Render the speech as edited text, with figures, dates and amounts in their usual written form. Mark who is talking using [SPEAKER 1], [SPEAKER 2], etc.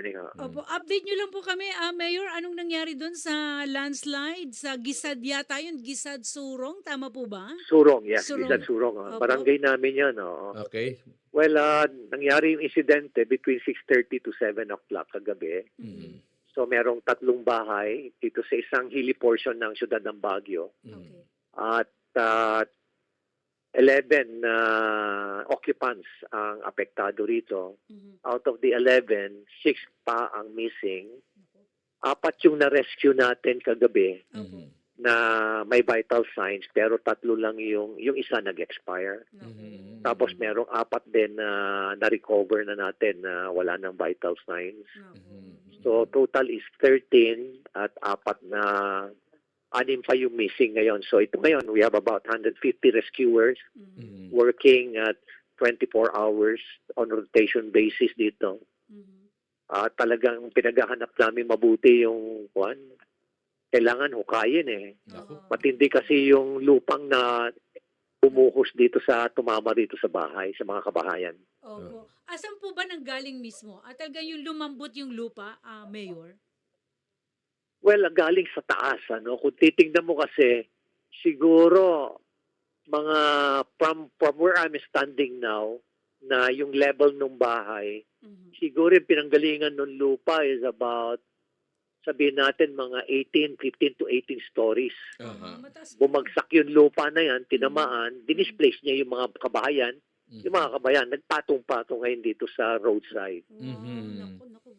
[SPEAKER 1] morning.
[SPEAKER 2] Opo, update niyo lang po kami, Mayor, anong nangyari do'n sa landslide sa Gisad yata 'yun, Gisad Surong, tama po ba?
[SPEAKER 1] Surong, yes, Gisad
[SPEAKER 2] Surong,
[SPEAKER 1] Surong.
[SPEAKER 2] opo.
[SPEAKER 1] Barangay namin yan. Oo.
[SPEAKER 3] Okay.
[SPEAKER 1] Well, nangyari yung insidente between 6:30 to 7 o'clock kagabi.
[SPEAKER 2] Mm.
[SPEAKER 1] So merong 3 bahay dito sa isang hilly portion ng siyudad ng Baguio.
[SPEAKER 2] Okay.
[SPEAKER 1] At 11 occupants ang apektado rito.
[SPEAKER 2] Mhm.
[SPEAKER 1] Out of the 11, 6 pa ang missing. 4 yung na-rescue natin kagabi
[SPEAKER 2] Opo.
[SPEAKER 1] na may vital signs, pero 3 lang yung isa nag-expire.
[SPEAKER 2] Naku.
[SPEAKER 1] Tapos merong 4 din na na-recover na natin na wala ng vital signs.
[SPEAKER 2] Naku.
[SPEAKER 1] So total is 13 at 4 na 6 pa yung missing ngayon. So ito ngayon, we have about 150 rescuers
[SPEAKER 2] Mhm.
[SPEAKER 1] working at 24 hours on rotation basis dito.
[SPEAKER 2] Mhm.
[SPEAKER 1] Talagang pinaghahanap namin mabuti yung kailangan hukayin eh.
[SPEAKER 3] Naku.
[SPEAKER 1] Matindi kasi yung lupang na bumuhos dito tumama dito sa bahay, sa mga kabahayan.
[SPEAKER 2] Opo. Asan po ba nanggaling mismo? At talagang yung lumambot yung lupa, Mayor?
[SPEAKER 1] Well, galing sa taas, ano? Kung titingnan mo kasi, siguro, mga from where I'm standing now, na yung level ng bahay,
[SPEAKER 2] Mhm.
[SPEAKER 1] siguro yung pinanggalingan ng lupa is about, sabihin natin, mga 15 to 18 stories.
[SPEAKER 2] Mataas.
[SPEAKER 1] Bumagsak yung lupa na yan, tinamaan, dinisplace niya yung mga kabahayan. Yung mga kabayan, nagpatong-patong ngayon dito sa roadside.
[SPEAKER 2] Wow,
[SPEAKER 3] Mhm.
[SPEAKER 2] naku, naku.